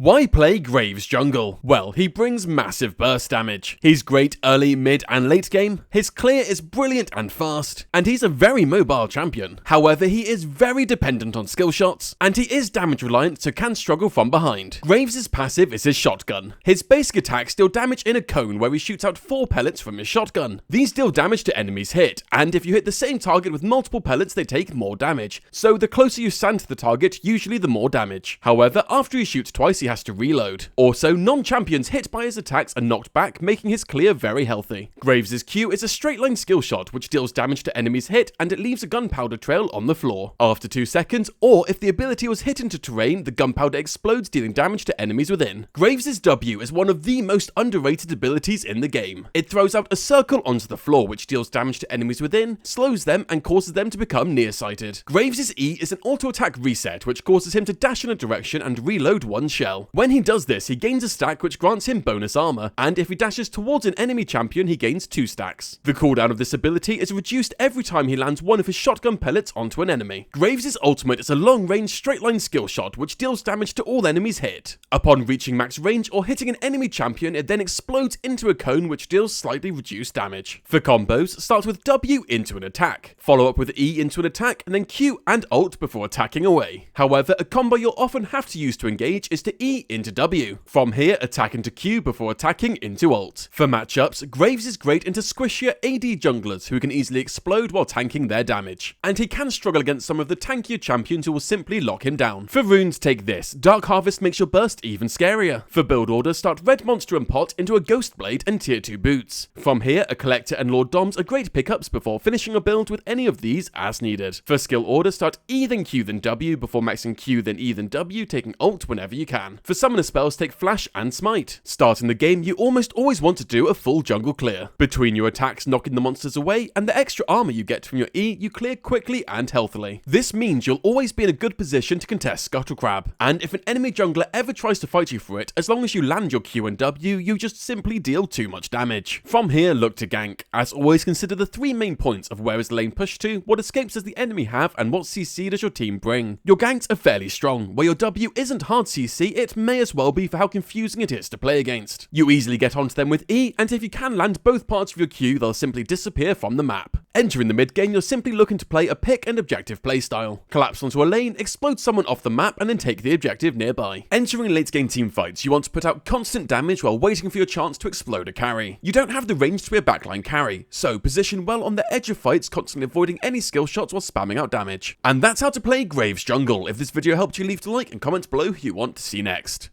Why play Graves jungle? Well, he brings massive burst damage. He's great early, mid and late game, his clear is brilliant and fast, and he's a very mobile champion. However, he is very dependent on skill shots, and he is damage reliant so can struggle from behind. Graves' passive is his shotgun. His basic attacks deal damage in a cone where he shoots out 4 pellets from his shotgun. These deal damage to enemies hit, and if you hit the same target with multiple pellets they take more damage, so the closer you stand to the target, usually the more damage. However, after he shoots twice he has to reload. Also, non-champions hit by his attacks are knocked back, making his clear very healthy. Graves' Q is a straight line skill shot which deals damage to enemies hit and it leaves a gunpowder trail on the floor. After 2 seconds, or if the ability was hit into terrain, the gunpowder explodes dealing damage to enemies within. Graves' W is one of the most underrated abilities in the game. It throws out a circle onto the floor which deals damage to enemies within, slows them and causes them to become nearsighted. Graves' E is an auto attack reset which causes him to dash in a direction and reload 1 shell. When he does this, he gains a stack which grants him bonus armor, and if he dashes towards an enemy champion, he gains 2 stacks. The cooldown of this ability is reduced every time he lands one of his shotgun pellets onto an enemy. Graves' ultimate is a long-range straight-line skill shot which deals damage to all enemies hit. Upon reaching max range or hitting an enemy champion, it then explodes into a cone which deals slightly reduced damage. For combos, start with W into an attack, follow up with E into an attack, and then Q and ult before attacking away. However, a combo you'll often have to use to engage is to E into W. From here, attack into Q before attacking into ult. For matchups, Graves is great into squishier AD junglers who can easily explode while tanking their damage, and he can struggle against some of the tankier champions who will simply lock him down. For runes, take this. Dark Harvest makes your burst even scarier. For build order, start Red Monster and Pot into a Ghost Blade and tier 2 boots. From here, a Collector and Lord Doms are great pickups before finishing a build with any of these as needed. For skill order, start E then Q then W before maxing Q then E then W, taking ult whenever you can. For summoner spells, take Flash and Smite. Starting the game, you almost always want to do a full jungle clear. Between your attacks knocking the monsters away and the extra armor you get from your E, you clear quickly and healthily. This means you'll always be in a good position to contest Scuttle Crab, and if an enemy jungler ever tries to fight you for it, as long as you land your Q and W, you just simply deal too much damage. From here, look to gank. As always, consider the 3 main points of where is the lane pushed to, what escapes does the enemy have, and what CC does your team bring. Your ganks are fairly strong. Where your W isn't hard CC, it may as well be for how confusing it is to play against. You easily get onto them with E, and if you can land both parts of your Q, they'll simply disappear from the map. Entering the mid game, you're simply looking to play a pick and objective playstyle. Collapse onto a lane, explode someone off the map, and then take the objective nearby. Entering late game team fights, you want to put out constant damage while waiting for your chance to explode a carry. You don't have the range to be a backline carry, so position well on the edge of fights, constantly avoiding any skill shots while spamming out damage. And that's how to play Graves jungle. If this video helped you, leave a like and comment below who you want to see next.